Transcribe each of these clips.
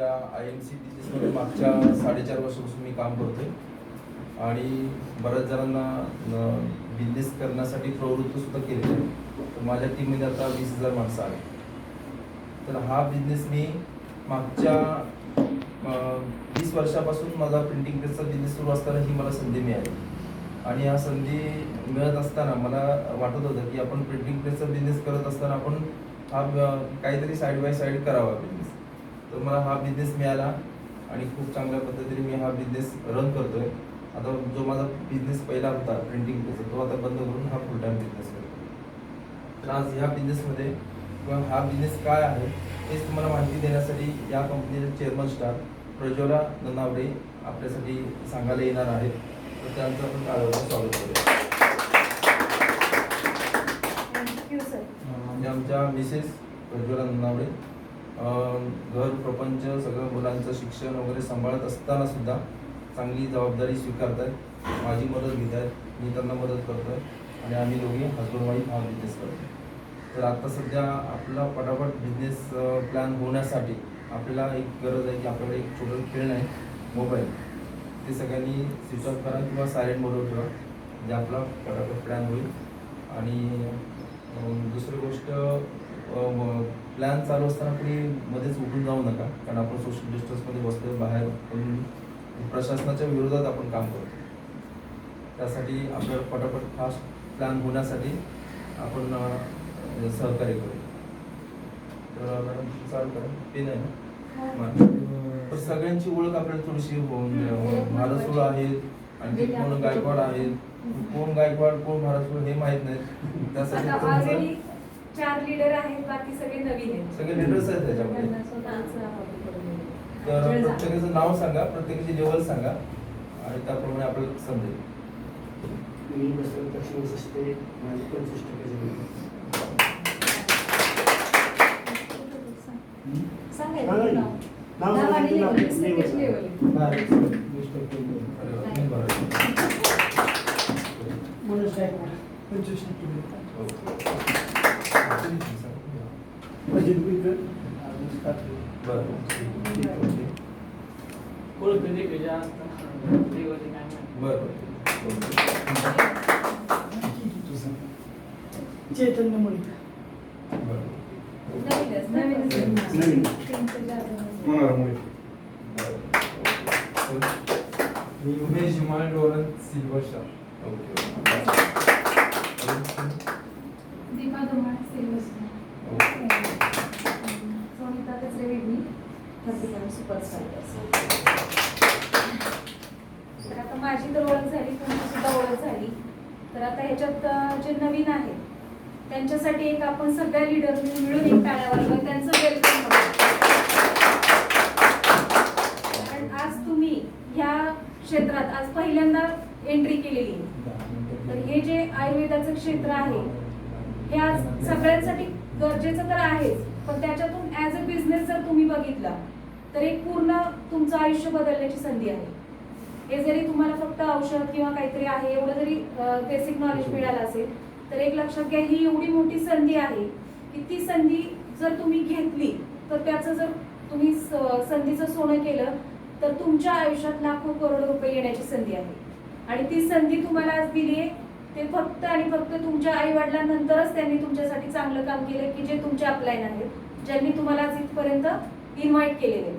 या IMC बिझनेसमध्ये मागच्या 4.5 वर्षापासून मी काम करतोय आणि बऱ्याच जणांना बिझनेस करण्यासाठी प्रवृत्त सुद्धा केलेलं आहे. तर माझ्या टीममध्ये आता 20,000 माणसं आहेत. तर हा बिझनेस मी मागच्या 20 वर्षापासून माझा प्रिंटिंग प्रेसचा बिझनेस सुरू असताना ही मला संधी मिळाली आणि या संधी मिळत असताना मला वाटत होतं की आपण प्रिंटिंग प्रेसचा बिझनेस करत असताना आपण हा काहीतरी साईड बाय साईड करावा बिझनेस. तर मला हा बिझनेस मिळाला आणि खूप चांगल्या पद्धतीने मी हा बिझनेस रन करतोय. आता जो माझा बिझनेस पहिला होता प्रिंटिंग प्रेसचा तो आता बंद करून हा फुल टाइम बिझनेस करतो. तर आज ह्या बिझनेसमध्ये किंवा हा बिझनेस काय आहे हेच तुम्हाला माहिती देण्यासाठी या कंपनीचे चेअरमन स्टार प्रज्वला ननावडे आपल्यासाठी सांगायला येणार आहेत. तर त्यांचं आपण काळावर स्वागत करूया. म्हणजे आमच्या मिसेस प्रज्वला ननावडे घर प्रपंच सगळं मुलांचं शिक्षण वगैरे सांभाळत असताना सुद्धा चांगली जबाबदारी स्वीकारत आहेत, माझी मदत घेत आहेत, मी त्यांना मदत करतोय आणि आम्ही दोघे हजबंड वाईफ हा बिझनेस करतो. तर आता सध्या आपला पटापट बिझनेस प्लॅन होण्यासाठी आपल्याला एक गरज आहे की आपल्याला एक छोटं खेळणं आहे मोबाईल, ते सगळ्यांनी स्विच ऑफ करा किंवा सायलेंट मोडवर ठेवा म्हणजे आपला पटापट प्लॅन होईल. आणि दुसरी गोष्ट प्लॅन चालू असताना कुणी मध्येच उठून जाऊ नका, कारण आपण सोशल डिस्टन्समध्ये बसतो बाहेर, पण प्रशासनाच्या विरोधात आपण काम करतो. त्यासाठी आपल्याला पटापट फास्ट प्लॅन होण्यासाठी आपण सहकार्य करू. तर मॅडम चालू करा. पेन आहे ना, तर सगळ्यांची ओळख आपल्याला थोडीशी होऊन महाराष्ट्र आहेत, आणखी कोण गायकवाड आहेत, कोण गायकवाड कोण महाराष्ट्र हे माहित नाही. त्यासाठी 4 लीडर आहेत, बाकी सगळे नवीन आहेत. सगळे लीडर्स आहेत त्याच्यामध्ये. तर प्रत्येकाचं नाव सांगा, प्रत्येकाची लेवल सांगा आणि त्याप्रमाणे आपल्याला समजेल. मी बसवत असते माझी 25% जमीन. नाव चैतन्य मुळे मी Umesh Himal Dolan silver star. Deepa Dhumal silver star. Sonita Kachare वेगळी 30 सुपरस्टार. तर आता माझी तर ओळख झाली, तुमची सुद्धा ओळख झाली. तर आता ह्याच्यात जे नवीन आहेत त्यांच्यासाठी एक आपण सगळ्या लीडरनी मिळून एक टाळ्या वाजवा, त्यांचं वेलकम करू. कारण आज तुम्ही ह्या क्षेत्रात आज पहिल्यांदा एंट्री केलेली आहे. तर हे जे आयुर्वेदाचं क्षेत्र आहे हे आज सगळ्यांसाठी गरजेचं तर आहेच, पण त्याच्यातून ऍज अ बिझनेस जर तुम्ही बघितला तर एक पूर्ण तुमचं आयुष्य बदलण्याची संधी आहे. हे जरी तुम्हाला फक्त औषध किंवा काहीतरी आहे एवढं जरी बेसिक नॉलेज मिळालं असेल तर एक लक्षात घ्या ही एवढी मोठी संधी आहे की ती संधी जर तुम्ही घेतली तर त्याचं जर तुम्ही संधीचं सोनं केलं तर तुमच्या आयुष्यात लाखो करोड रुपये येण्याची संधी आहे. आणि ती संधी तुम्हाला आज दिली आहे ते फक्त आणि फक्त तुमच्या आई वडिलांनंतरच त्यांनी तुमच्यासाठी चांगलं काम केलं की जे तुमचे अपलाईन आहेत, ज्यांनी तुम्हाला आज इथपर्यंत इन्व्हाइट केलेले.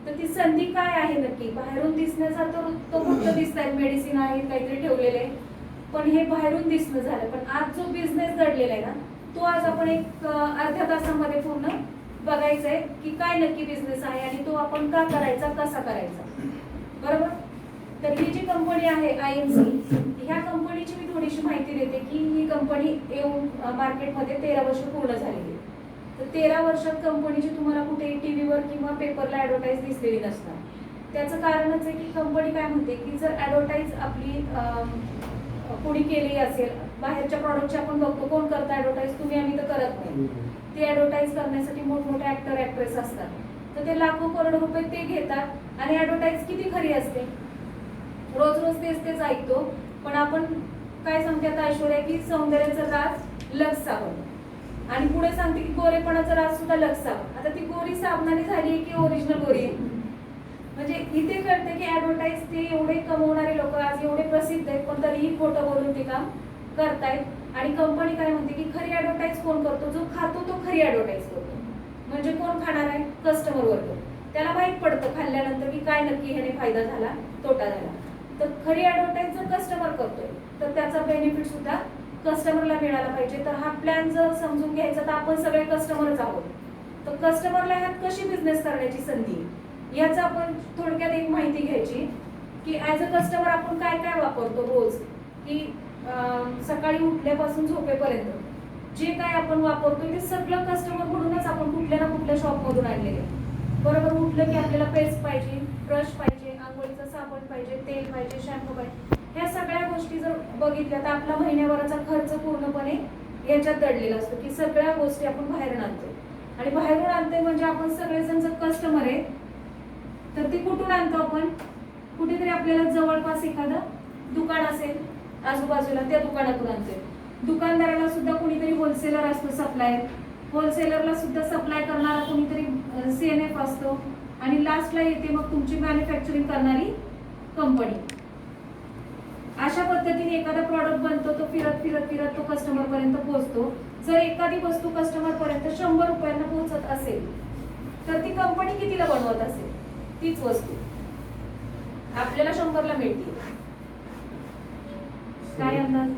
तर ती संधी काय आहे नक्की? बाहेरून दिसण्याचा तर तो फक्त दिसतंय मेडिसिन आहे काहीतरी ठेवलेले, पण हे बाहेरून दिसणं झालं. पण आज जो बिझनेस घडलेला आहे ना तो आज आपण एक अर्ध्या तासामध्ये पूर्ण बघायचा आहे की काय नक्की बिझनेस आहे आणि तो आपण का करायचा, कसा करायचा. बरोबर. तर ही जी कंपनी आहे IMC, ह्या कंपनीची मी थोडीशी माहिती देते की ही कंपनी येऊन मार्केटमध्ये 13 वर्ष पूर्ण झालेली आहे. तर 13 वर्षात कंपनीची तुम्हाला कुठेही टीव्हीवर किंवा पेपरला ऍडव्हर्टाईज दिसलेली नसणार. त्याचं कारणच आहे की कंपनी काय म्हणते की जर ऍडव्हर्टाईज आपली कोणी केली असेल, बाहेरच्या प्रॉडक्टची आपण बघतो कोण करतं ऍडव्हर्टाईज, तुम्ही आम्ही तर करत नाही. ते ऍडव्हर्टाईज करण्यासाठी मोठमोठे ऍक्टर ऍक्ट्रेस असतात, तर ते लाखो करोड रुपये ते घेतात आणि ऍडव्हर्टाईज किती खरी असते. रोज रोज तेच ऐकतो, पण आपण काय सांगते आता ऐश्वर्या की सौंदर्याचं राज लक्स साबण. आणि पुढे सांगते की गोरेपणाचा राज सुद्धा लक्ष साबण. आता ती गोरी साबणाने झाली की ओरिजिनल गोरी आहे? म्हणजे इथे कळते की ऍडव्हर्टाईज ते एवढे कमवणारे लोक आज एवढे प्रसिद्ध आहेत पण तरीही खोटं बोलून ते काम करतायत. आणि कंपनी काय म्हणते की खरी ऍडव्हर्टाईज कोण करतो? जो खातो तो खरी ऍडव्हर्टाईज करतो. म्हणजे कोण खाणार आहे? कस्टमर वर्ग. त्याला माहित पडतं खाल्ल्यानंतर की काय नक्की ह्याने फायदा झाला तोटा झाला. तर खरी ऍडव्हर्टाईज जर कस्टमर करतोय तर त्याचा बेनिफिट सुद्धा कस्टमरला मिळाला पाहिजे. तर हा प्लॅन जर समजून घ्यायचा तर आपण सगळे कस्टमरच आहोत. तर कस्टमरला ह्यात कशी बिझनेस करण्याची संधी याचं आपण थोडक्यात एक माहिती घ्यायची की ऍज अ कस्टमर आपण काय काय वापरतो रोज. की सकाळी उठल्यापासून झोपेपर्यंत जे काय आपण वापरतो ते सगळं कस्टमर म्हणूनच आपण कुठल्या ना कुठल्या शॉपमधून आणलेले. बरोबर उठलं की आपल्याला पेस्ट पाहिजे, ब्रश पाहिजे, आंघोळीचा साबण पाहिजे, तेल पाहिजे, शॅम्पू पाहिजे. ह्या सगळ्या गोष्टी जर बघितल्या तर आपला महिन्याभराचा खर्च पूर्णपणे याच्यात दडलेला असतो की सगळ्या गोष्टी आपण बाहेरून आणतो. आणि बाहेरून आणतोय म्हणजे आपण सगळेजण जर कस्टमर आहे तर ते कुठून आणतो आपण? कुठेतरी आपल्याला जवळपास एखादं दुकान असेल आजूबाजूला त्या दुकानातून आणतोय. दुकानदाराला सुद्धा कोणीतरी होलसेलर असतो सप्लायर. होलसेलरला सुद्धा सप्लाय करणारा कोणीतरी CNF असतो. आणि लास्टला येते मग तुमची मॅन्युफॅक्चरिंग करणारी कंपनी. अशा पद्धतीने एखादा प्रॉडक्ट बनतो तो फिरत फिरत फिरत तो कस्टमर पर्यंत पोहोचतो. जर एखादी वस्तू कस्टमर पर्यंत 100 रुपयांना पोहोचत असेल तर ती कंपनी कितीला बनवत असेल? तीच वस्तू आपल्याला 100ला मिळते. काय अंदाज?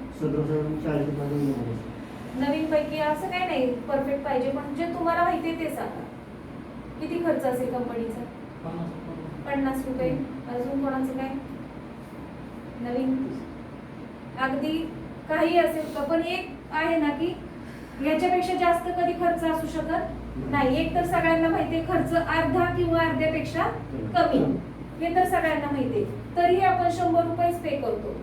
नवीन पैकी असं काही नाही परफेक्ट पाहिजे पण जे तुम्हाला माहिती आहे ते सांगा. किती खर्च असेल कंपनीचा? 50 रुपये. अजून कोणाचं काय? नवीन अगदी काही असेल का पण एक आहे ना की याच्यापेक्षा जास्त कधी खर्च असू शकत नाही. एक तर सगळ्यांना माहितीये खर्च अर्धा किंवा अर्ध्यापेक्षा कमी हे तर सगळ्यांना माहितीये. तरीही आपण 100 रुपयेच पे करतो.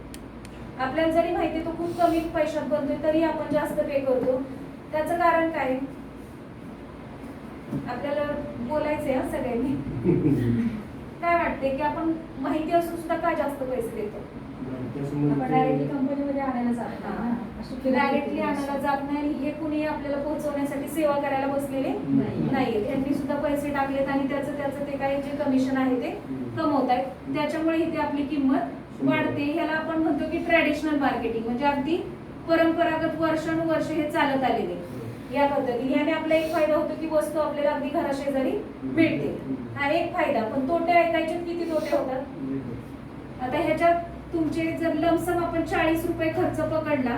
आपल्याला जरी माहितीये तो खूप कमी पैशात बनतोय तरी आपण जास्त पे करतो. त्याचं कारण काय? आपल्याला बोलायचंय हा सगळ्यांनी. काय वाटते की आपण माहिती असून सुद्धा का जास्त पैसे देतो? आपण डायरेक्टली कंपनीमध्ये आणायला जात नाही. डायरेक्टली आणायला जात नाही. आणि हे कुणी आपल्याला पोहोचवण्यासाठी सेवा करायला बसलेले नाहीये. त्यांनी सुद्धा पैसे टाकलेत आणि त्याचं ते काही जे कमिशन आहे ते कमवत आहेत. त्याच्यामुळे इथे आपली किंमत वाढते. ह्याला आपण म्हणतो की ट्रॅडिशनल मार्केटिंग म्हणजे अगदी परंपरागत वर्षानुवर्ष हे चालत आलेले. या पद्धतीने याने आपला एक फायदा होतो की वस्तू आपल्याला अगदी घराशेजारी मिळते. हा एक फायदा. पण तोटे ऐकायचे किती तोटे होतात? आता ह्याच्यात तुमचे जर लमसम आपण 40 रुपये खर्च पकडला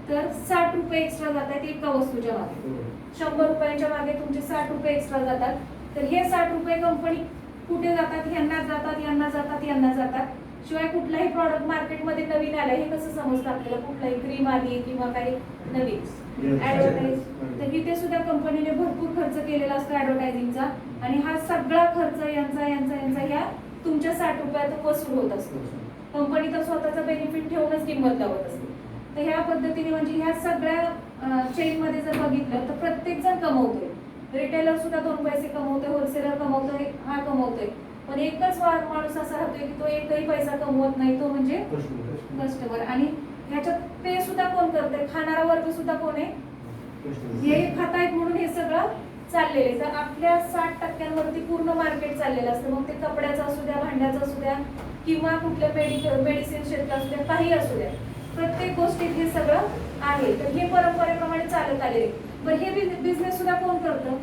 तर 60 रुपये एक्स्ट्रा जातात एका वस्तूच्या मागे. 100 रुपयांच्या मागे तुमचे 60 रुपये एक्स्ट्रा जातात. तर हे 60 रुपये कंपनी कुठे जातात? यांना जातात, यांना जातात, यांना जातात. शिवाय कुठलाही प्रॉडक्ट मार्केटमध्ये नवीन आलाय हे कसं समजतं आपल्याला? कुठलाही क्रीम आली किंवा काही नवीन ऍडव्हर्टाईज तर इथे सुद्धा कंपनीने भरपूर खर्च केलेला असतो ऍडव्हर्टायझिंगचा. आणि हा सगळा खर्च यांचा ह्या तुमच्या 60 रुपयातून वसूल होत असतो. कंपनी तर स्वतःचा बेनिफिट ठेवूनच किंमत लावत असते. तर ह्या पद्धतीने म्हणजे ह्या सगळ्या चेन मध्ये जर बघितलं तर प्रत्येक जण कमवतोय. रिटेलर सुद्धा 2 पैसे कमवतोय, होलसेलर कमवतोय, हा कमवतोय. पण एकच माणूस असा राहतोय की तो एकही पैसा कमवत नाही, तो म्हणजे कस्टमर. आणि ह्याच्यात पे सुद्धा कोण करतंय? खाणारा वर्ग सुद्धा कोण आहे? हे खातायत म्हणून हे सगळं चाललेलं. तर आपल्या 60% पूर्ण मार्केट चाललेलं असतं. मग ते कपड्याचं असू द्या, भांड्याचं असू द्या किंवा कुठल्या मेडिसिन क्षेत्र असू द्या, काही असू द्या, प्रत्येक गोष्टीत हे सगळं आहे. तर हे परंपरेप्रमाणे चालत आलेले. पण हे बिझनेस सुद्धा कोण करतं?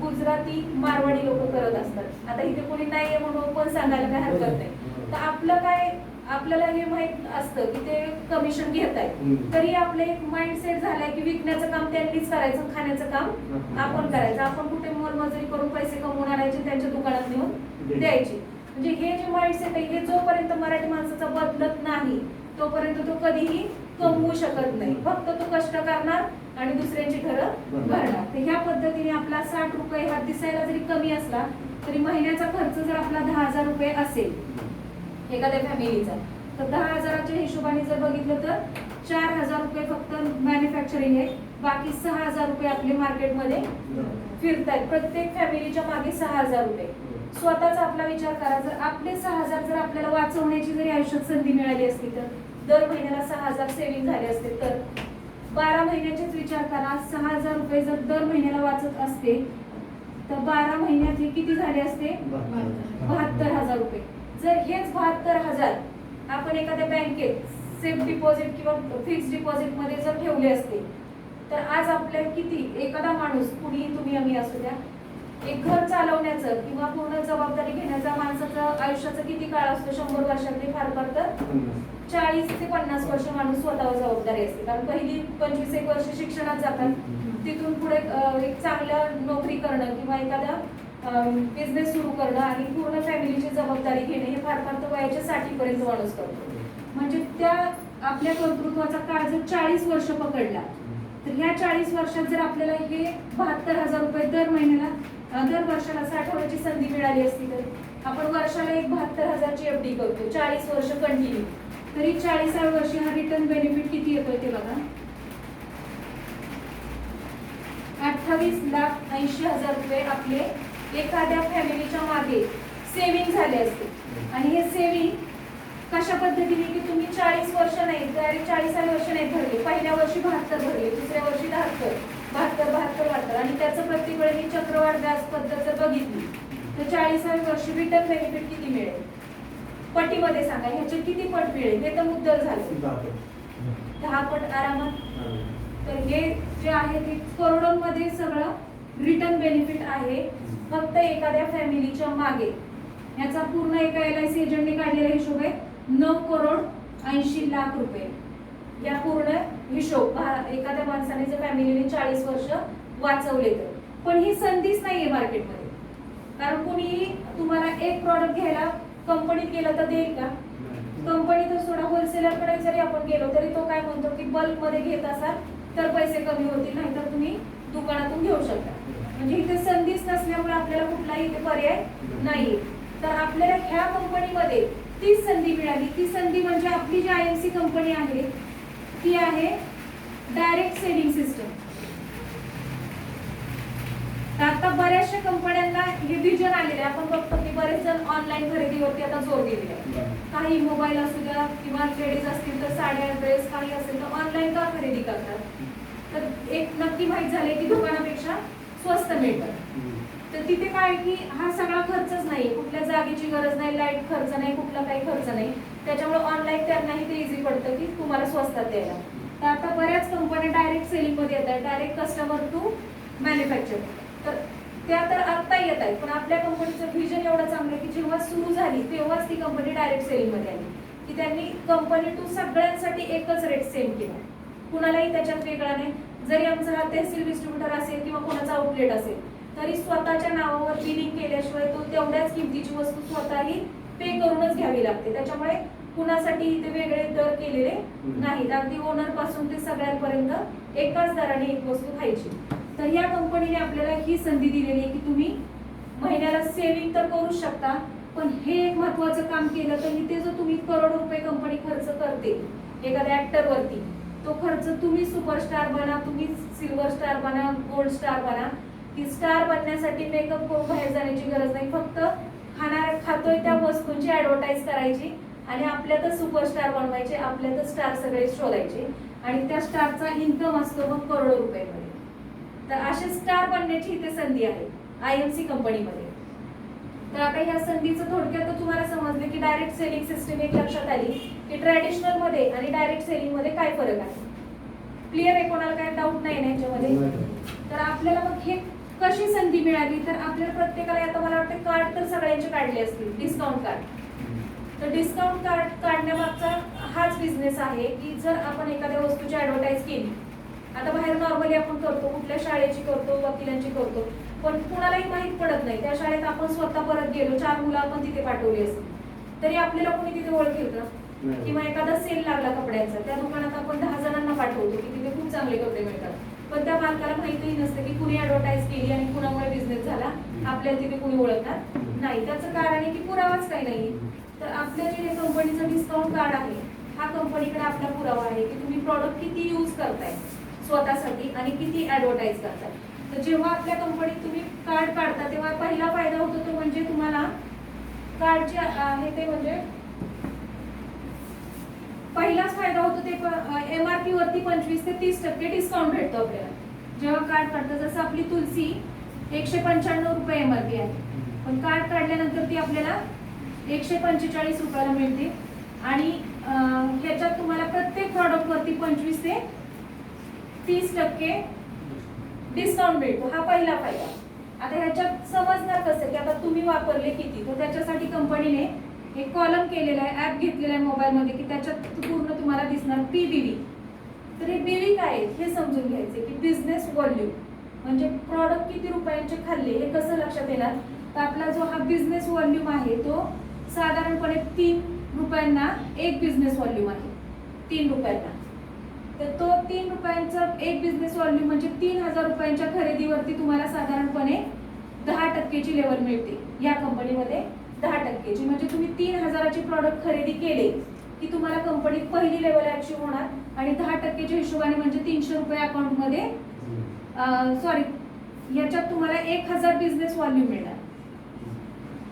गुजराती, मारवाडी लोक करत असतात. आता इथे कोणी नाहीये म्हणून पण सांगायला काय हरकत नाही. तर आपलं काय, आपल्याला हे माहित असतं की ते कमिशन घेत आहे. तरी आपलं एक माइंडसेट झालाय की विकण्याचं काम त्यांनीच करायचं, खाण्याचं काम आपण करायचं. आपण कुठे मोलमजुरी करून पैसे कमवून आणायचे, त्यांच्या दुकानात नेऊन द्यायचे. म्हणजे हे जे माइंडसेट आहे हे जोपर्यंत मराठी माणसाचा बदलत नाही तोपर्यंत तो कधीही कमवू शकत नाही. फक्त तो कष्ट करणार आणि दुसऱ्यांची घरं भरणार. तर ह्या पद्धतीने आपला 60 रुपये हा दिसायला जरी कमी असला तरी महिन्याचा खर्च जर आपला 10,000 रुपये असेल एखाद्या फॅमिलीचा, तर 10,000च्या हिशोबाने जर बघितलं तर 4,000 रुपये फक्त मॅन्युफॅक्चरिंग आहे. बाकी 6,000 रुपये आपले मार्केटमध्ये फिरतायत. प्रत्येक फॅमिलीच्या मागे 6,000 रुपये. स्वतःचा आपला विचार करा. जर आपले 6,000 जर आपल्याला वाचवण्याची जरी आयुष्यात संधी मिळाली असती तर दर महिन्याला 6,000 सेव्हिंग झाले असते तर 12 महिन्याचेच विचार करा, 6,000 रुपये जर दर महिन्याला वाचत असते तर 12 महिन्यात हे किती झाले असते? 72,000 रुपये. जर हेच 72,000 आपण एखाद्या बँकेत सेफ डिपॉझिट किंवा फिक्स डिपॉझिट मध्ये जर ठेवले असते तर आज आपल्या किती, एखादा माणूस, कुणीही तुम्ही आम्ही असू द्या, एक घर चालवण्याचं किंवा पूर्ण जबाबदारी घेण्याचा माणसाचं आयुष्याचा किती काळ असतो? 100 वर्षातले फार फार तर 40 ते 50 वर्ष माणूस स्वतःवर जबाबदारी असते. कारण पहिली 25 वर्ष शिक्षणात जातात, तिथून पुढे एक चांगलं नोकरी करणं किंवा एखादा बिझनेस सुरू करणं आणि पूर्ण फॅमिलीची जबाबदारी घेणे हे फार फार तर वयाच्या 60 पर्यंत माणूस करतो. म्हणजे त्या आपल्या कर्तृत्वाचा काळ जर 40 वर्ष पकडला तर ह्या 40 वर्षात जर आपल्याला हे 72,000 रुपये दर महिन्याला दर वर्षाला साठवण्याची संधी मिळाली असती तर आपण वर्षाला एक 72,000ची FD करतो 40 वर्ष कंटिन्यू, तरी 40व्या वर्षी हा रिटर्न बेनिफिट किती येतोय ते बघा, 28,80,000 रुपये आपले एखाद्या फॅमिलीच्या मागे सेव्हिंग झाले असते. आणि हे सेव्हिंग कशा पद्धतीने की तुम्ही 40 वर्ष नाही, डायरेक्ट 40व्या वर्ष नाही भरले, पहिल्या वर्षी 72 भरले, दुसऱ्या वर्षी 72 आणि त्याचं प्रत्येक वेळी चक्रवाढ व्याज पद्धत जर बघितली तर 40व्या वर्षी रिटर्न बेनिफिट किती मिळेल? पटीमध्ये सांगा, ह्याचे किती पट मिळेल? हे तर मुद्दल झाले 10 पट आरामात. तर हे जे आहे ते करोडोंमध्ये सगळं रिटर्न बेनिफिट आहे फक्त एखाद्या फॅमिलीच्या मागे. याचा पूर्ण एका LIC एजंटने काढलेला हिशोब आहे 9,80,00,000 रुपये. या पूर्ण हिशोब एखाद्या माणसाने जर फॅमिलीने 40 वर्ष वाचवले तर. पण ही संधीच नाहीये मार्केटमध्ये, कारण कोणीही तुम्हाला एक प्रॉडक्ट घ्यायला कंपनीत गेलं तर देईल का? कंपनीत सोडा, होलसेलरकडे जरी आपण गेलो तरी तो काय म्हणतो की बल्क मध्ये घेत असाल तर पैसे कमी होतील, नाहीतर तुम्ही दुकानातून घेऊ शकता. म्हणजे इथे संधीच नसल्यामुळे आपल्याला कुठलाही इथे पर्याय नाही. तर आपल्याला ह्या कंपनीमध्ये तीच संधी मिळाली. ती संधी म्हणजे आपली जी IMC कंपनी आहे ती आहे डायरेक्ट सेलिंग सिस्टम. आता बऱ्याचशा कंपन्यांना हे विजन आलेले, आपण बघतो की बरेच जण ऑनलाईन खरेदीवरती आता जोर दिलेला आहे. काही मोबाईल असू द्या किंवा लेडीज असतील तर साड्या, ड्रेस काही असेल तर ऑनलाईन का खरेदी करतात? तर एक नक्की माहित झाले की दुकानापेक्षा स्वस्त मिळतात. तर तिथे काय की हा सगळा खर्चच नाही, कुठल्या जागेची गरज नाही, लाईट खर्च नाही, कुठला काही खर्च नाही. त्याच्यामुळे ऑनलाईन त्यांनाही ते इझी पडतं की तुम्हाला स्वस्तात द्यायला. तर आता बऱ्याच कंपन्या डायरेक्ट सेलिंग मध्ये येतात, डायरेक्ट कस्टमर टू मॅन्युफॅक्चर. तर त्या तर आता येत आहेत, पण आपल्या कंपनीचं व्हिजन एवढं चांगलं की जेव्हा सुरू झाली तेव्हाच ती कंपनी डायरेक्ट सेलिंग मध्ये आली की त्यांनी कंपनी टू सगळ्यांसाठी एकच रेट सेम केला, कुणालाही त्याच्यात वेगळा नाही. जरी आमचा हा तहसील डिस्ट्रीब्युटर असेल किंवा कोणाचा आउटलेट असेल तरी स्वतःच्या नावावर बिलिंग केल्याशिवाय तो तेवढ्याच किमतीची वस्तू स्वतःही पे करूनच घ्यावी लागते. त्याच्यामुळे कुणासाठी ते वेगळे दर केलेले नाहीत, अगदी ओनर पासून ते सगळ्यांपर्यंत एकाच दराने एक वस्तू खायची. तर या कंपनीने आपल्याला ही संधी दिलेली आहे की तुम्ही महिन्याला सेव्हिंग तर करू शकता, पण हे एक महत्वाचं काम केलं तर इथे जो तुम्ही करोड रुपये कंपनी खर्च करते एखाद्या ऍक्टर वरती, तो खर्च तुम्ही सुपरस्टार बना, तुम्ही सिल्वर स्टार बना, गोल्ड स्टार बना. की स्टार बनण्यासाठी मेकअप करून बाहेर जाण्याची गरज नाही, फक्त खातोय त्या वस्तूंची ऍडव्हर्टाईज करायची आणि आपल्यातच सुपरस्टार बनवायचे, आपल्यातच स्टार सगळे शोधायचे आणि त्या स्टारचा इन्कम असतो मग करोडो रुपयामध्ये. तर असे स्टार बनण्याची इथे संधी आहे IMC कंपनीमध्ये. तर आता या संधीचं थोडक्यात तुम्हाला समजलं की डायरेक्ट सेलिंग सिस्टम एक लक्षात आली की ट्रॅडिशनल मध्ये आणि डायरेक्ट सेलिंग मध्ये काय फरक आहे. क्लिअर आहे? कोणाला काय डाऊट नाही ना याच्यामध्ये? तर आपल्याला मग हे कशी संधी मिळाली, तर आपल्याला प्रत्येकाला आता मला वाटतं कार्ड तर सगळ्यांचे काढले असतील, डिस्काउंट कार्ड. तर डिस्काउंट कार्ड काढण्यामागचा हाच बिझनेस आहे की जर आपण एखाद्या वस्तूची ऍडव्हर्टाईज केली, आता बाहेर नॉर्मली आपण करतो, कुठल्या शाळेची करतो, वकिलांची करतो, पण कुणालाही माहित पडत नाही. त्या शाळेत आपण स्वतः परत गेलो, 4 मुलं आपण तिथे पाठवली असतील तरी आपल्याला कोणी तिथे ओळखेल का? किंवा एखादा सेल लागला कपड्यांचा, त्या दुकानात आपण 10 जणांना पाठवतो की तिथे खूप चांगले कपडे मिळतात, पण त्या मालकाला माहितीही नसतं की कुणी ऍडव्हर्टाईज केली आणि कुणामुळे बिझनेस झाला, आपल्याला तिथे कुणी ओळखणार नाही. त्याचं कारण आहे की पुरावाच काही नाही. तर आपल्या जे कंपनीचं डिस्काउंट कार्ड आहे हा कंपनीकडे आपला पुरावा आहे की तुम्ही प्रॉडक्ट किती यूज करताय स्वतःसाठी आणि किती ऍडव्हर्टाईज करताय. तर जेव्हा आपल्या कंपनीत तुम्ही कार्ड काढता तेव्हा पहिला फायदा होतो तो म्हणजे तुम्हाला कार्डचे आहे ते म्हणजे पहिलाच फायदा होतो ते MRP वरती 25 ते 30% डिस्काउंट भेटतो आपल्याला जेव्हा कार्ड काढतं. जसं आपली तुलसी 195 रुपये MRP आहे, पण कार्ड काढल्यानंतर ती आपल्याला 145 रुपयाला मिळते. आणि ह्याच्यात तुम्हाला प्रत्येक प्रॉडक्ट वरती 25 ते 30% डिस्काउंट मिळतो. हा पहिला फायदा. आता ह्याच्यात समजणार कसं की आता तुम्ही वापरले किती, तर त्याच्यासाठी कंपनीने एक कॉलम केलेला आहे, ऍप घेतलेला आहे मोबाईल मध्ये की त्याच्यात पूर्ण तुम्हाला दिसणार PVV. तर हे BV काय आहे हे समजून घ्यायचे की बिझनेस व्हॉल्यूम म्हणजे प्रॉडक्ट किती रुपयांचे खाल्ले हे कसं लक्षात येणार. तर आपला जो हा बिझनेस व्हॉल्यूम आहे तो साधारणपणे 3 रुपयांना एक बिझनेस व्हॉल्यूम आहे. 3 रुपयांना तर तो 3 रुपयांचा एक बिझनेस व्हॉल्यूम म्हणजे 3000 रुपयांच्या खरेदीवरती तुम्हाला साधारणपणे 10%ची लेवल मिळते. या कंपनीमध्ये 10%ची म्हणजे तुम्ही 3000ची प्रॉडक्ट खरेदी केले की तुम्हाला कंपनीत पहिली लेवल अचीव्ह होणार आणि 10%च्या हिशोबाने म्हणजे 300 रुपये अकाउंटमध्ये याच्यात तुम्हाला 1000 बिझनेस व्हॉल्यूम मिळणार.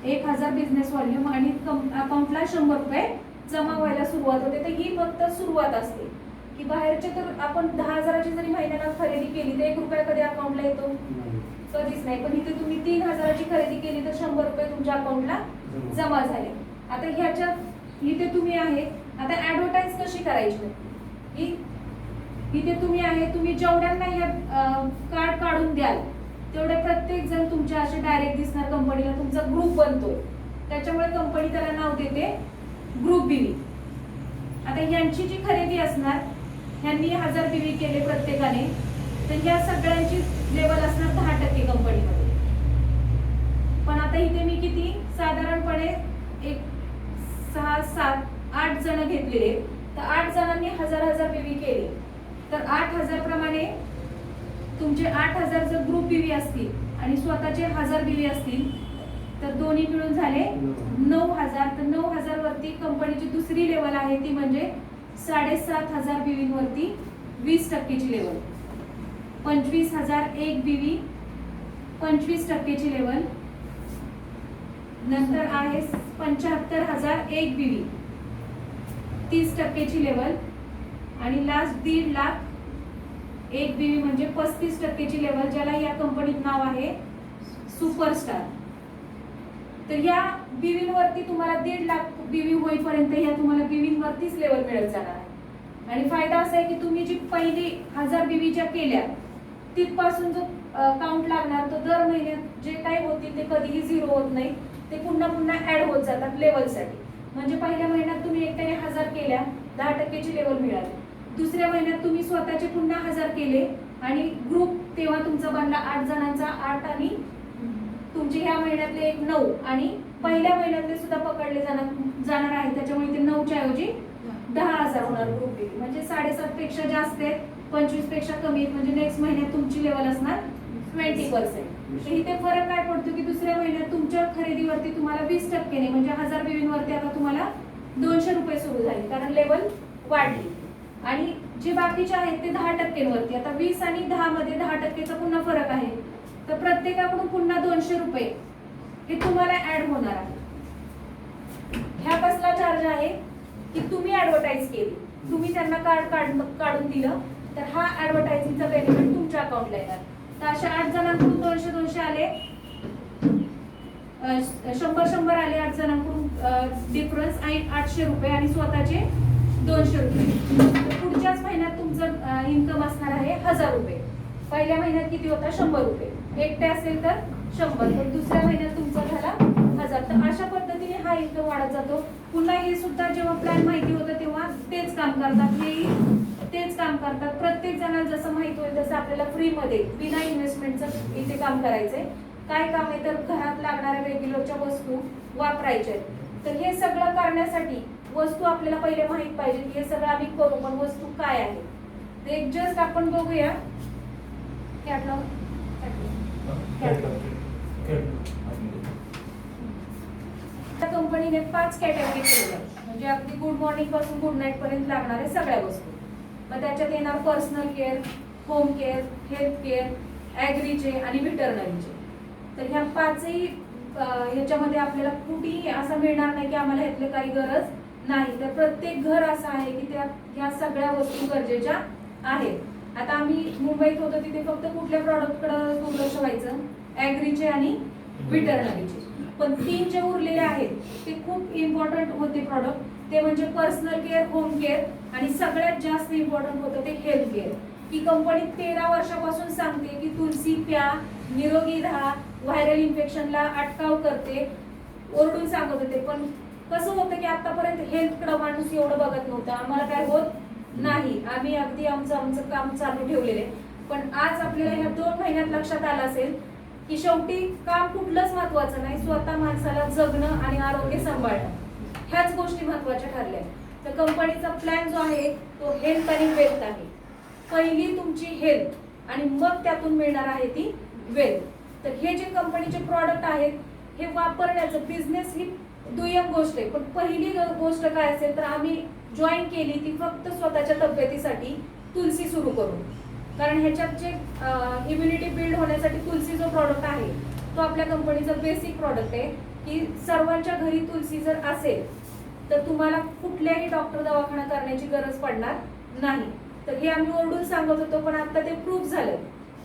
1000 बिझनेस व्हॉल्यूम आणि अकाउंटला 100 रुपये जमा व्हायला सुरुवात होते. तर ही फक्त सुरुवात असते की बाहेरचे तर आपण 10,000ची जरी महिन्याला खरेदी केली तर 1 रुपया कधी अकाउंटला येतो कधीच नाही. पण इथे तुम्ही 3000ची खरेदी केली तर 100 रुपये तुमच्या अकाउंटला जमा झाले. आता ह्याच्यात इथे तुम्ही आहे, आता ऍडव्हर्टाइज कशी करायची. इथे तुम्ही आहे, तुम्ही जेवढ्यांना या कार्ड काढून द्याल तेवढे प्रत्येक जण तुमच्या असे डायरेक्ट दिसणार कंपनीला. तुमचा ग्रुप बनतो, त्याच्यामुळे कंपनी त्याला नाव देते ग्रुप BV. आता यांची जी खरेदी असणार, ह्यांनी 1000 BV केले प्रत्येकाने, तर या सगळ्यांची लेवल असणार 10% कंपनीमध्ये. पण आता इथे मी किती साधारणपणे 1 6 7 8 जण घेतलेले, तर 8 जणांनी 1000 BV केले तर 8000 प्रमाणे तुमचे 8000 जर ग्रुप BV असतील आणि स्वतःचे 1000 BV असतील तर दोन्ही मिळून झाले 9000. तर 9000 वरती कंपनीची दुसरी लेवल आहे ती म्हणजे 7500 BV वरती 20%ची लेवल. 25000 एक BV 25%ची लेवल. नंतर आहे 75000 एक BV 30%ची लेवल. आणि लास्ट 1.5 लाख एक BV म्हणजे 35%ची लेवल, ज्याला या कंपनीत नाव आहे सुपरस्टार. तर या BV वरती तुम्हाला 1.5 लाख BV होईपर्यंत या तुम्हाला BV वरतीच लेवल मिळत जाणार आहे. आणि फायदा असा आहे की तुम्ही जी पहिली 1000 BV ज्या केल्या तिथपासून जो काउंट लागणार तो दर महिन्यात जे काही होतील ते कधीही 0 होत नाही, ते पुन्हा पुन्हा ऍड होत जातात लेवलसाठी. म्हणजे पहिल्या महिन्यात तुम्ही एकट्याने 1000 केल्या 10%ची लेवल मिळाली. दुसऱ्या महिन्यात तुम्ही स्वतःचे पुन्हा 1000 केले आणि ग्रुप तेव्हा तुमचा बनला 8 जणांचा 8 आणि तुमचे ह्या महिन्यातले एक 9 आणि पहिल्या महिन्यातले सुद्धा पकडले जाणार आहे. त्याच्यामुळे ते 9च्या ऐवजी 10,000 होणार ग्रुप BV. म्हणजे 7.5 पेक्षा जास्त आहेत, 25 पेक्षा कमी आहेत, म्हणजे नेक्स्ट महिन्यात तुमची लेवल असणार 20%. तर इथे फरक काय पडतो की दुसऱ्या महिन्यात तुमच्या खरेदीवरती तुम्हाला 20%ने म्हणजे 1000 BV वरती आता तुम्हाला 200 रुपये सुरू झाले कारण लेवल वाढली. आणि जे बाकीचे आहेत ते 10% वरती. आता 20 आणि 10 मध्ये 10%चा पुन्हा फरक आहे, तर प्रत्येकाकडून पुन्हा 200 रुपये हे तुम्हाला ऍड होणार आहे. ह्या कसला चार्ज आहे की तुम्ही ऍडव्हर्टाइज केली, तुम्ही त्यांना कार्ड काढून दिलं तर हा ऍडव्हर्टायझिंगचा बेनिफिट तुमच्या अकाउंटला येणार. तर अशा 8 जणांकडून 200 आले, 100 आले 8 जणांकडून डिफरन्स 800 रुपये आणि स्वतःचे 200 रुपये. पुढच्याच महिन्यात तुमचं इन्कम असणार आहे 1000 रुपये. पहिल्या महिन्यात किती होता 100 रुपये, एकटे असेल तर 100, तर दुसऱ्या महिन्यात तुमचा झाला 1000. तर अशा पद्धतीने हा इन्कम वाढत जातो. पुन्हा हे सुद्धा जेव्हा प्लॅन माहिती होतं तेव्हा तेच काम करतात, हेही तेच काम करतात. प्रत्येक जणाला जसं माहिती होईल तसं आपल्याला फ्रीमध्ये बिना इन्व्हेस्टमेंटचं इथे काम करायचंय. काय काम आहे तर घरात लागणाऱ्या रेग्युलरच्या वस्तू वापरायच्या आहेत. तर हे सगळं करण्यासाठी वस्तू आपल्याला पहिले माहित पाहिजे की हे सगळं आम्ही करू, पण वस्तू काय आहे ते जस्ट आपण बघूया. कॅटलॉग त्या कंपनीने 5 कॅटेगरी केलेल्या, म्हणजे अगदी गुड मॉर्निंग पासून गुड नाईट पर्यंत लागणाऱ्या सगळ्या वस्तू. मग त्याच्यात येणार personal care, home care, health care, ॲग्रीचे आणि व्हेटरनरीचे. तर ह्या 5ही ह्याच्यामध्ये आपल्याला कुठेही असं मिळणार नाही की आम्हाला ह्यातली काही गरज नाही. तर प्रत्येक घर असं आहे की त्यात ह्या सगळ्या वस्तू गरजेच्या आहेत. आता आम्ही मुंबईत होतो तिथे फक्त कुठल्या प्रॉडक्टकडे दुर्लक्ष व्हायचं, ॲग्रीचे आणि वेटरनरीचे. पण 3 जे उरलेले आहेत ते खूप इम्पॉर्टंट होते प्रॉडक्ट. ते म्हणजे पर्सनल केअर, होम केअर आणि सगळ्यात जास्त इम्पॉर्टंट होतं ते हेल्थ केअर. ही कंपनी 13 वर्षापासून सांगते की तुलसी प्या, निरोगी राहा, व्हायरल इन्फेक्शनला अटकाव करते, ओरडून सांगत होते. पण कसं होतं की आतापर्यंत हेल्थकडे माणूस एवढं बघत नव्हता. आम्हाला काय होत नाही, आम्ही अगदी आमचं काम चालू ठेवलेलं आहे. पण आज आपल्याला ह्या 2 महिन्यात लक्षात आलं असेल की शेवटी काम कुठलंच महत्वाचं नाही, स्वतः माणसाला जगणं आणि आरोग्य सांभाळणं ह्याच गोष्टी महत्वाच्या ठरल्या. तर कंपनीचा प्लॅन जो आहे तो हेल्थ आणि वेल्थ आहे. पहिली तुमची हेल्थ आणि मग त्यातून मिळणार आहे ती वेल्थ. तर हे जे कंपनीचे प्रॉडक्ट आहेत हे वापरण्याचं, बिझनेस ही दुय्यम गोष्ट आहे. पण पहिली गोष्ट काय असेल तर आम्ही जॉईन केली ती फक्त स्वतःच्या तब्येतीसाठी तुलसी सुरू करून. कारण ह्याच्यात जे इम्युनिटी बिल्ड होण्यासाठी तुलसी जो प्रॉडक्ट आहे तो आपल्या कंपनीचा बेसिक प्रॉडक्ट आहे की सर्वांच्या घरी तुलसी जर असेल तर तुम्हाला कुठल्याही डॉक्टर दवाखाना करण्याची गरज पडणार नाही. तर हे आम्ही ओरडून सांगत होतो, पण आता ते प्रूफ झालं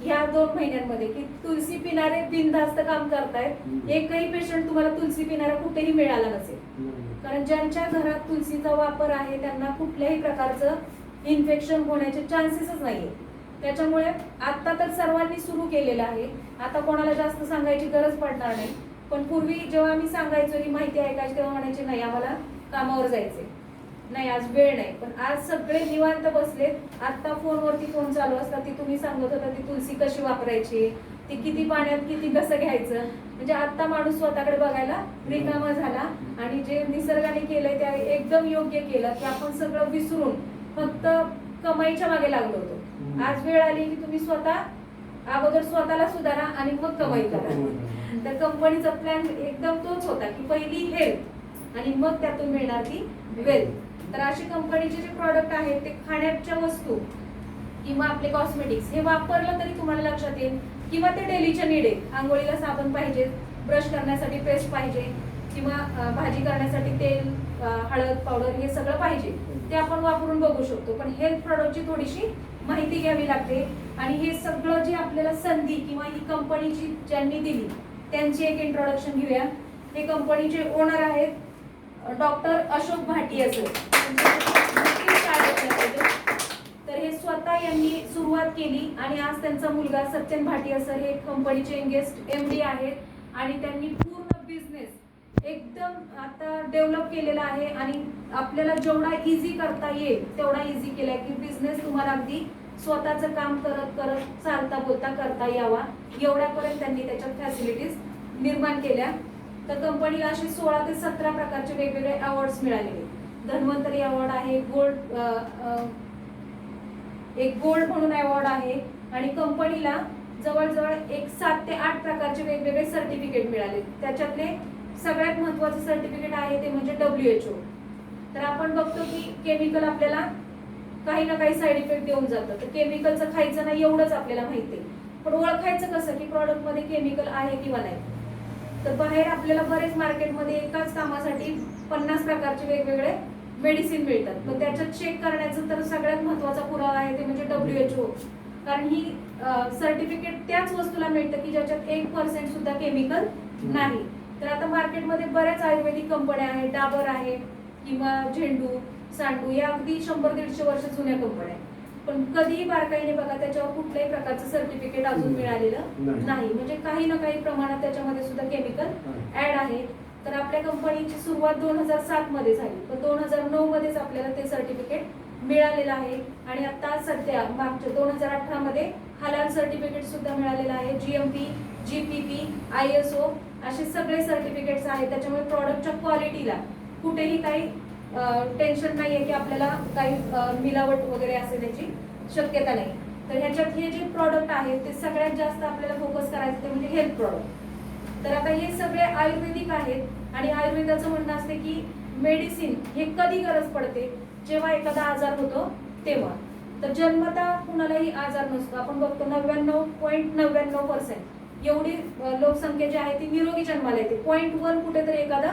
ह्या 2 महिन्यांमध्ये की तुलसी पिणारे बिनधास्त काम करतायत. एकही पेशंट तुम्हाला तुलसी पिणारा कुठेही मिळाला नसेल. कारण ज्यांच्या घरात तुलसीचा वापर आहे त्यांना कुठल्याही प्रकारचं इन्फेक्शन होण्याचे चान्सेसच नाहीये. त्याच्यामुळे आता तर सर्वांनी सुरू केलेलं आहे. आता कोणाला जास्त सांगायची गरज पडणार नाही. पण पूर्वी जेव्हा आम्ही सांगायचो ही माहिती ऐकायची तेव्हा म्हणायचे नाही आम्हाला कामावर जायचे, नाही आज वेळ नाही. पण आज सगळे निवांत बसलेत. आता फोनवरती फोन चालू असतात ती तुम्ही सांगत होता ती तुलसी कशी वापरायची, ती किती पाण्यात किती कसं घ्यायचं. म्हणजे आता माणूस स्वतःकडे बघायला रिकामा झाला आणि जे निसर्गाने केलंय त्या एकदम योग्य केलं की आपण सगळं विसरून फक्त कमाईच्या मागे लागलो होतो. आज वेळ आली की तुम्ही स्वतः अगोदर स्वतःला सुधारा आणि मग कमाई करा. तर कंपनीचा प्लॅन एकदम तोच होता की पहिली हेल्थ आणि मग त्यातून मिळणार ती वेल्थ. तर अशी कंपनीचे जे प्रॉडक्ट आहेत ते खाण्याच्या वस्तू किंवा आपले कॉस्मेटिक्स हे वापरलं तरी तुम्हाला लक्षात येईल किंवा ते डेलीच्या नीड आहे. आंघोळीला साबण पाहिजे, ब्रश करण्यासाठी पेस्ट पाहिजे किंवा भाजी करण्यासाठी तेल, हळद पावडर हे सगळं पाहिजे, ते आपण वापरून बघू शकतो. पण हेल्थ प्रॉडक्टची थोडीशी माहिती घ्यावी लागते आणि हे सगळं जे आपल्याला संधी किंवा ही कंपनीची ज्यांनी दिली त्यांची एक इंट्रोडक्शन घेऊया. हे कंपनीचे ओनर आहेत डॉक्टर अशोक भाटिया सर. तर हे स्वतः यांनी सुरुवात केली आणि आज त्यांचा मुलगा सत्यन भाटिया सर हे कंपनीचे यंगेस्ट MD आहेत आणि त्यांनी पूर्ण बिझनेस एकदम आता डेव्हलप केलेला आहे आणि आपल्याला जेवढा इझी करता येईल तेवढा इझी केलाय की बिझनेस तुम्हाला अगदी स्वतःचं काम करत करत चालता बोलता करता यावा एवढ्यापर्यंत त्यांनी त्याच्यात फॅसिलिटीज निर्माण केल्या. तर कंपनीला असे 16 ते 17 प्रकारचे वेगवेगळे अवॉर्ड्स मिळालेले. धन्वंतरी अवॉर्ड आहे, एक गोल्ड म्हणून अवॉर्ड आहे आणि कंपनीला जवळजवळ 7 ते 8 प्रकारचे वेगवेगळे सर्टिफिकेट मिळाले. त्याच्यातले सगळ्यात महत्त्वाचं सर्टिफिकेट आहे ते म्हणजे WHO. तर आपण बघतो की केमिकल आपल्याला काही ना काही साईड इफेक्ट देऊन जातं. तर केमिकलचं खायचं नाही एवढंच आपल्याला माहिती आहे, पण ओळखायचं कसं की प्रॉडक्टमध्ये केमिकल आहे किंवा नाही. तर बाहेर आपल्याला बरेच मार्केटमध्ये एकाच कामासाठी 50 प्रकारचे वेगवेगळे मेडिसिन मिळतात. पण त्याच्यात चेक करण्याचं तर सगळ्यात महत्त्वाचा पुरावा आहे ते म्हणजे WHO. कारण ही सर्टिफिकेट त्याच वस्तूला मिळतं की ज्याच्यात 1% सुद्धा केमिकल नाही. तर आता मार्केटमध्ये बऱ्याच आयुर्वेदिक कंपन्या आहेत, डाबर आहे किंवा झेंडू, सांडू, या अगदी 100-150 वर्ष जुन्या कंपन्या आहेत. पण कधीही बारकाईने बघा त्याच्यावर कुठल्याही प्रकारचं सर्टिफिकेट अजून मिळालेलं नाही. म्हणजे काही ना काही प्रमाणात त्याच्यामध्ये सुद्धा केमिकल ऍड आहे. तर आपल्या कंपनीची सुरुवात 2007 मध्ये झाली, पण 2009 मध्येच आपल्याला ते सर्टिफिकेट मिळालेलं आहे आणि आता सध्या मागच्या 2018 मध्ये हलाल सर्टिफिकेट सुद्धा मिळालेलं आहे. GMP, GPP, ISO असे सगळे सर्टिफिकेट्स आहेत. त्याच्यामुळे प्रॉडक्टच्या क्वालिटीला कुठेही काही टेन्शन नाहीये की आपल्याला काही मिलावट वगैरे असेल याची शक्यता नाही. तर ह्याच्यात हे जे प्रॉडक्ट आहेत ते सगळ्यात जास्त आपल्याला फोकस करायचं ते म्हणजे हेल्थ प्रॉडक्ट. तर आता हे सगळे आयुर्वेदिक आहेत आणि आयुर्वेदाचं म्हणणं असते की मेडिसिन हे कधी गरज पडते, जेव्हा एखादा आजार होतो तेव्हा. तर जन्मता कुणालाही आजार नसतो. आपण बघतो 99.99% एवढी लोकसंख्या जी आहे ती निरोगी जन्माला येते. 0.1 कुठेतरी एखादा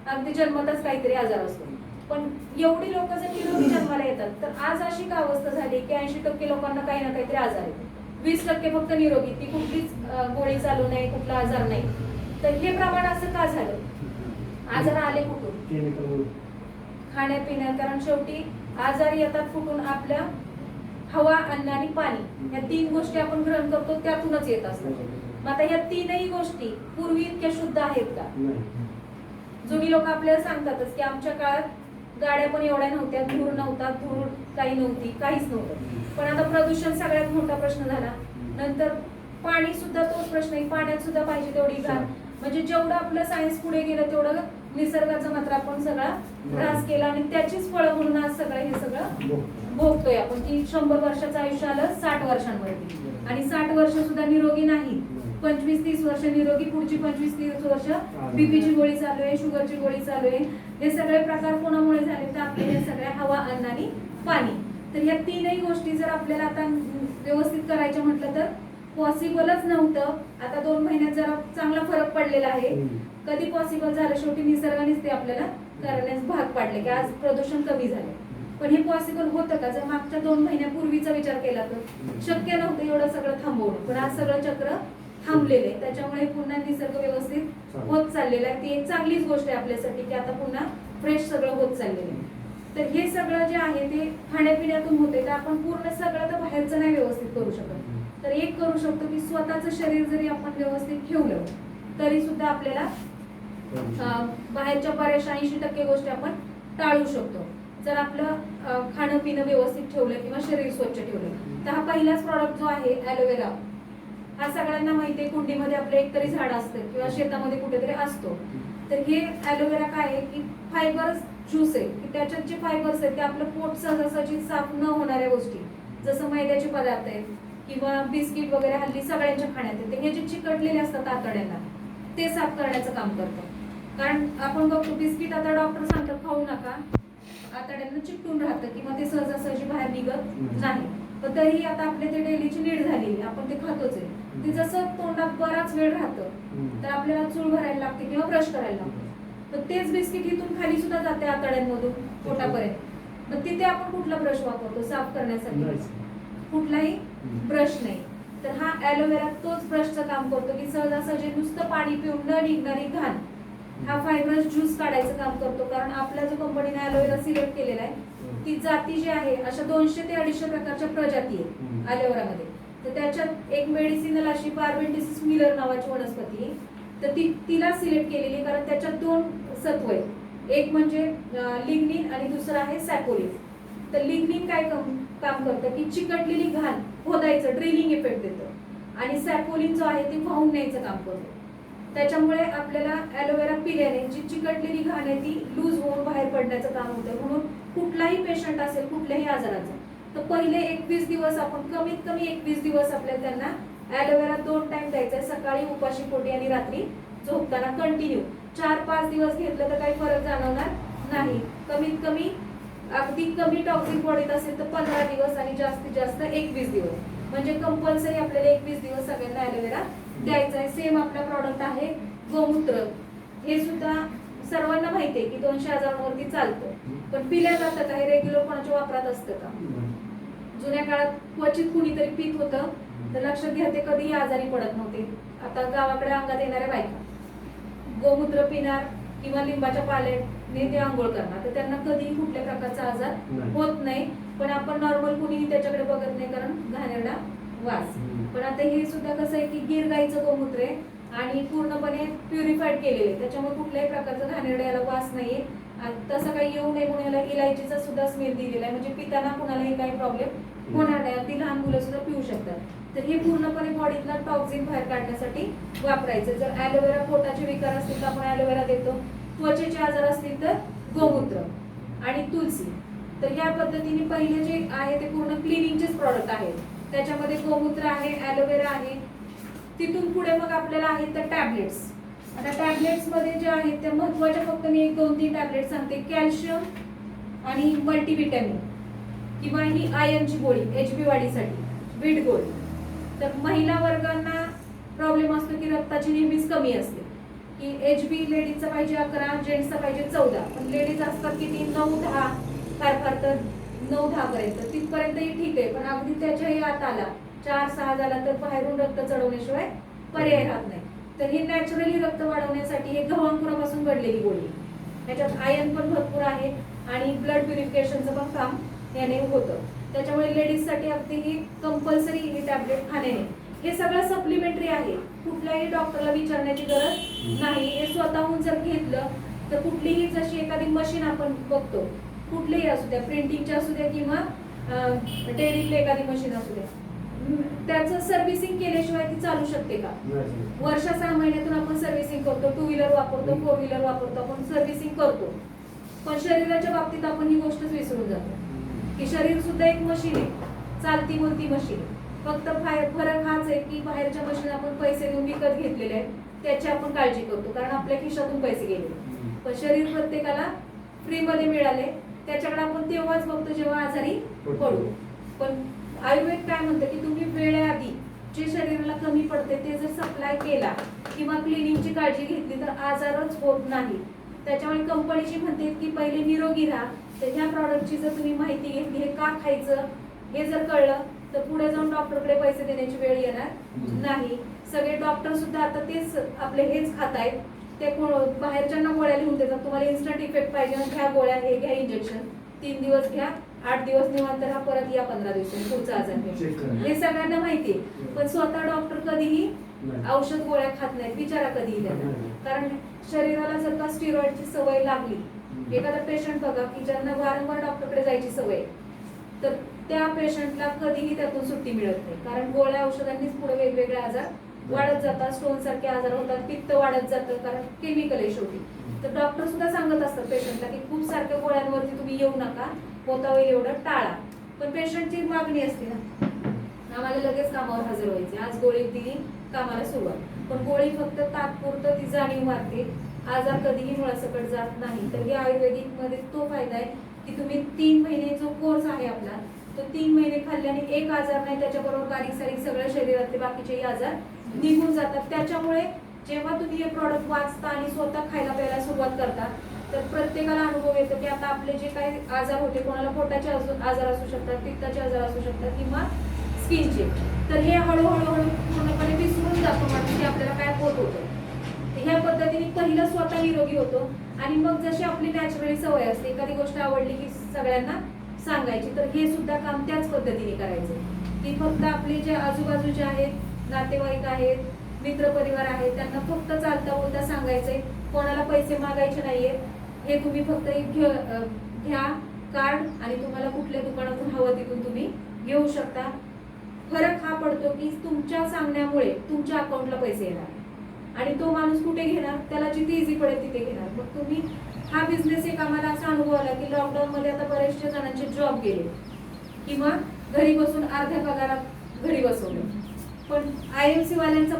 अगदी जन्मताच काहीतरी आजार असतो. पण एवढी लोक जर निरोगी जन्माला येतात, तर आज अशी का अवस्था झाली की 80% लोकांना काही ना काहीतरी आजार आहे, 20% फक्त निरोगी, ती कुठलीच गोळी चालू नाही, कुठला आजार नाही. तर हे प्रमाण असं का झालं? आजार आले कुठून? केमिकल खाण्यापिण्यात. कारण शेवटी आजार येतात कुठून? आपल्या हवा, अन्न आणि पाणी, या 3 गोष्टी आपण ग्रहण करतो त्यातूनच येत असतात. मग आता या 3ही गोष्टी पूर्वी इतक्या शुद्ध आहेत का? जुनी लोक आपल्याला सांगतातच की आमच्या काळात गाड्या पण एवढ्या नव्हत्या, धूर नव्हता, धूळ काही नव्हती, काहीच नव्हतं. पण आता प्रदूषण सगळ्यात मोठा प्रश्न झाला. नंतर पाणी सुद्धा तोच प्रश्न आहे, पाण्यात सुद्धा पाहिजे तेवढी घाण. म्हणजे जेवढं आपलं सायन्स पुढे गेलं तेवढं निसर्गाचा मात्र आपण सगळा ऱ्हास केला आणि त्याचीच फळं म्हणून आज सगळं हे सगळं भोगतोय आपण. की 100 वर्षाचं आयुष्य आलं 60 वर्षांवरती, आणि 60 वर्ष सुद्धा निरोगी नाही, 25-30 वर्ष निरोगी, पुढची 25-30 वर्ष बीपीची गोळी चालू आहे, शुगरची गोळी चालू आहे. हे सगळे प्रकार कोणामुळे झाले? तर आपल्या हे सगळ्या हवा, अन्न आणि पाणी. तर या 3ही गोष्टी जर आपल्याला आता व्यवस्थित करायच्या म्हटलं तर पॉसिबलच नव्हतं. आता 2 महिन्यात जरा चांगला फरक पडलेला आहे. कधी पॉसिबल झालं? शेवटी निसर्गानेच ते आपल्याला करण्यास भाग पाडले की आज प्रदूषण कमी झाले. पण हे पॉसिबल होतं का? जर मागच्या 2 महिन्यापूर्वीचा विचार केला तर शक्य नव्हतं एवढं सगळं थांबवणं. पण आज सगळं चक्र थांबलेलं आहे. त्याच्यामुळे पुन्हा निसर्ग व्यवस्थित होत चाललेला आहे. ती एक चांगलीच गोष्ट आहे आपल्यासाठी की आता पुन्हा फ्रेश सगळं होत चाललेलं आहे. तर हे सगळं जे आहे ते खाण्यापिण्यातून होते. तर आपण पूर्ण सगळं तर बाहेरचं नाही व्यवस्थित करू शकत. तर एक करू शकतो की स्वतःचं शरीर जरी आपण व्यवस्थित ठेवलं तरी सुद्धा आपल्याला बाहेरच्या बऱ्याचशा 80% गोष्टी आपण टाळू शकतो. जर आपलं खाणं पिणं व्यवस्थित ठेवलं किंवा शरीर स्वच्छ ठेवलं. तर हा पहिलाच प्रॉडक्ट जो आहे ॲलोवेरा, हा सगळ्यांना माहिती आहे. कुंडीमध्ये आपलं एकतरी झाड असतं किंवा शेतामध्ये कुठेतरी असतो. तर हे ॲलोवेरा काय आहे की फायबर्स ज्यूस आहे की त्याच्यात जे फायबर्स आहेत ते आपलं पोट सहजासहजी साफ न होणाऱ्या गोष्टी, जसं मैद्याचे पदार्थ आहेत किंवा बिस्किट वगैरे हल्ली सगळ्यांच्या खाण्यात येते, हे जे चिकटलेले असतात आतड्यांना ते साफ करण्याचं काम करतं. कारण आपण बघतो बिस्किट आता डॉक्टर सांगतात खाऊ नका, आतड्यांना चिकटून राहतं किंवा ते सहजासहजी बाहेर निघत नाही. पण तरीही आता आपल्या ते डेलीची नीड झालेली, आपण ते खातोच आहे. ते जसं तोंडात बराच वेळ राहतं तर आपल्याला चूळ भरायला लागते किंवा ब्रश करायला लागतो. तर तेच बिस्किट इथून खाली सुद्धा जाते आतड्यांमधून पोटापर्यंत. मग तिथे आपण कुठला ब्रश वापरतो साफ करण्यासाठी? कुठलाही ब्रश नाही. तर हा ॲलोवेरा तोच ब्रशचं काम करतो की सहजासहजी नुसतं पाणी पिऊन न निघणारी घाण हा फायबरस ज्यूस काढायचं काम करतो. कारण आपला जो कंपनीने ॲलोवेरा सिलेक्ट केलेला आहे ती जाती जी आहे अशा 200 ते 250 प्रकारच्या प्रजाती आहेत ॲलोवेरामध्ये. तर त्याच्यात एक मेडिसिनल अशी बार्बेंटिसिस मिलर नावाची वनस्पती आहे. तर तिला सिलेक्ट केलेली कारण त्याच्यात 2 सत्व आहेत. एक म्हणजे लिग्निन आणि दुसरं आहे सॅपोलिन. तर लिग्निन काय काम करतं की चिकटलेली घाण खोदायचं, ड्रिलिंग इफेक्ट देतं. आणि सॅपोलिन जो आहे ते वाहून न्यायचं काम करतो. त्याच्यामुळे आपल्याला ॲलोवेरा पिल्याने जी चिकटलेली घाण आहे ती लूज होऊन बाहेर पडण्याचं काम होतं. म्हणून कुठलाही पेशंट असेल कुठल्याही आजाराचा तर पहिले 21 दिवस आपण कमीत कमी 21 दिवस आपल्याला त्यांना ॲलोवेरा 2 टाइम द्यायचा आहे, सकाळी उपाशी पोटी आणि रात्री झोपताना कंटिन्यू. 4-5 दिवस घेतलं तर काही फरक जाणवणार नाही. कमीत कमी अगदी कमी टॉक्सिक बॉडीत असेल तर 15 दिवस आणि जास्तीत जास्त 21 दिवस. म्हणजे कंपल्सरी आपल्याला 21 दिवस सगळ्यांना ॲलोवेरा द्यायचा आहे. सेम आपला प्रॉडक्ट आहे गोमूत्र. हे सुद्धा सर्वांना माहिती आहे की 200 हजारांवरती चालतं. पण पिल्या जातं का? हे रेग्युलर कोणाच्या वापरात असतं का? जुन्या काळात क्वचित कुणीतरी पित होतं तर लक्षात घ्या ते कधीही आजारी पडत नव्हते. आता गावाकडे अंगात येणाऱ्या बायका गोमूत्र पिणार किंवा लिंबाच्या पाल्याने ते आंघोळ करणार तर त्यांना कधीही कुठल्या प्रकारचा आजार होत नाही. पण आपण नॉर्मल कुणीही त्याच्याकडे बघत नाही कारण घाणेरडा वास. पण आता हे सुद्धा कसं आहे की गिर गाईचं गोमूत्र आहे आणि पूर्णपणे प्युरिफाईड केलेले आहे. त्याच्यामुळे कुठल्याही प्रकारचा घाणेरडा याला वास नाहीये. तसं काही येऊ नये म्हणून याला इलायचीचा सुद्धा स्मेल दिलेला आहे. म्हणजे पिताना कुणालाही काही प्रॉब्लेम होणार नाही. ती लहान मुलं सुद्धा पिऊ शकतात. तर हे पूर्णपणे बॉडीतला टॉक्सिन बाहेर काढण्यासाठी वापरायचं. जर ॲलोवेरा पोटाचे विकार असतील तर आपण ॲलोवेरा देतो. त्वचेचे आजार असतील तर गोमूत्र आणि तुलसी. तर या पद्धतीने पहिले जे आहे ते पूर्ण क्लिनिंगचेच प्रॉडक्ट आहेत. त्याच्यामध्ये गोमूत्र आहे, ॲलोवेरा आहे. तिथून पुढे मग आपल्याला आहेत तर टॅबलेट्स. आता टॅबलेट्स मध्ये जे आहेत त्या महत्वाच्या फक्त मी 1-2-3 टॅबलेट सांगते. कॅल्शियम आणि मल्टीव्हिटॅमिन किंवा ही आयर्नची गोळी HB वाढीसाठी बीट गोळी. तर महिला वर्गांना प्रॉब्लेम असतो की रक्ताची नेहमीच कमी असते. की HB लेडीजचा पाहिजे 11, जेंट्सचा पाहिजे 14, पण लेडीज असतात किती 9-10, फार तर 9-10 पर्यंत, तिथपर्यंतही ठीक आहे. पण अगदी त्याच्याही आत आला 4-6 झाला तर बाहेरून रक्त चढवण्याशिवाय पर्याय राहत नाही. तर ही नॅचरली रक्त वाढवण्यासाठी हे गव्हांकुरापासून घडलेली गोळी. त्याच्यात आयर्न पण भरपूर आहे आणि ब्लड प्युरिफिकेशनचं पण काम याने होतं. त्याच्यामुळे लेडीजसाठी अगदी ही कंपल्सरी ही टॅबलेट खाणे नाही. हे सगळं सप्लिमेंटरी आहे, कुठल्याही डॉक्टरला विचारण्याची गरज नाही. हे स्वतःहून जर घेतलं तर कुठलीही जशी एखादी मशीन आपण बघतो, कुठलीही असू द्या, प्रिंटिंगची असू द्या किंवा डेअरीतली एखादी मशीन असू द्या, त्याचं सर्व्हिसिंग केल्याशिवाय ती चालू शकते का? वर्ष 6 महिन्यातून आपण सर्व्हिसिंग करतो, 2 व्हीलर वापरतो, 4 व्हीलर वापरतो, आपण सर्व्हिसिंग करतो. पण शरीराच्या बाबतीत आपण ही गोष्टच विसरून जातो की शरीर सुद्धा एक मशीन आहे, चालती बोलती मशीन. फक्त फरक हाच आहे की बाहेरच्या मशीन आपण पैसे देऊन विकत घेतलेले आहेत, त्याची आपण काळजी करतो कारण आपल्या खिशातून पैसे गेले. पण शरीर प्रत्येकाला फ्री मध्ये मिळाले, त्याच्याकडे आपण तेव्हाच बघतो जेव्हा आजारी पडू. पण आयुर्वेद काय म्हणतं की तुम्ही वेळेआधी जे शरीराला कमी पडते ते जर सप्लाय केला किंवा क्लिनिंगची काळजी घेतली तर आजारच होत नाही. त्याच्यामुळे कंपनीची म्हणते की पहिले निरोगी राहा. तर ह्या प्रॉडक्टची जर तुम्ही माहिती घेतली, हे का खायचं हे जर कळलं तर पुढे जाऊन डॉक्टरकडे पैसे देण्याची वेळ येणार नाही. सगळे डॉक्टर सुद्धा आता तेच आपले हेच खात आहेत. ते बाहेरच्यांना गोळ्या लिहून देतात, तुम्हाला इन्स्टंट इफेक्ट पाहिजे घ्या गोळ्या, हे घ्या इंजेक्शन, 3 दिवस घ्या, 8 दिवस निवांत राहा, परत या 15 दिवसांनी पुढचा आजार घ्या. हे सगळ्यांना माहिती आहे. पण स्वतः डॉक्टर कधीही औषध गोळ्या खात नाहीत. विचारा कधीही त्यांना. कारण शरीराला जर का स्टिरॉइडची सवय लागली, एखादा पेशंट बघा की ज्यांना वारंवार डॉक्टरकडे जायची सवय, तर त्या पेशंटला कधीही त्यातून सुट्टी मिळत नाही. कारण गोळ्या औषधांनीच पुढे वेगवेगळे आजार वाढत जातात, स्टोन सारखे आजार होतात, पित्त वाढत जातं कारण केमिकल आहे शेवटी. तर डॉक्टर सुद्धा सांगत असतात पेशंटला की खूप सारख्या गोळ्यांवरती तुम्ही येऊ नका, होता होईल एवढं टाळा. पण पेशंटची मागणी असते ना, आम्हाला लगेच कामावर हजर व्हायचे, आज गोळी दिली कामाला सुरुवात. पण गोळी फक्त तात्पुरतं ती जाणीव मारते, आजार कधीही मुळासकट जात नाही. तर या आयुर्वेदिक मध्ये तो फायदा आहे की तुम्ही 3 महिने जो कोर्स आहे आपला, तो 3 महिने खाल्ल्याने एक आजार नाही, त्याच्याबरोबर बारीक सारीक सगळ्या शरीरातले बाकीचेही आजार निघून जातात. त्याच्यामुळे जेव्हा तुम्ही हे प्रॉडक्ट वाचता आणि स्वतः खायला प्यायला सुरुवात करता तर प्रत्येकाला अनुभव येतो की आता आपले जे काही आजार होते, कोणाला पोटाचे आजार असू शकतात, पित्ताचे आजार असू शकतात किंवा स्किनचे, तर हे हळूहळू पूर्णपणे विसरून जातो माणूस की आपल्याला काय होत होतं. ह्या पद्धतीने पहिलं स्वतः निरोगी होतो आणि मग जशी आपली नॅचरली सवय असते, एखादी गोष्ट आवडली की सगळ्यांना सांगायची, तर हे सुद्धा काम त्याच पद्धतीने करायचं की फक्त आपले जे आजूबाजूचे आहेत, नातेवाईक आहेत, मित्रपरिवार आहेत, त्यांना फक्त चालता बोलता सांगायचंय, कोणाला पैसे मागायचे नाहीये. हे तुम्ही फक्त घ्या कार्ड आणि तुम्हाला कुठल्या दुकानातून हवं तिथून तुम्ही घेऊ शकता. फरक हा पडतो की तुमच्या सांगण्यामुळे तुमच्या अकाउंटला पैसे येणार आणि तो माणूस कुठे घेणार, त्याला जिथे इझी पडेल तिथे घेणार. मग तुम्ही हा बिझनेस एक आम्हाला असा अनुभव आला की लॉकडाऊन मध्ये आता बरेचशे जणांचे जॉब गेले किंवा घरी बसून अर्ध्या पगारात घरी बसवले, पण IMC वाल्यांचा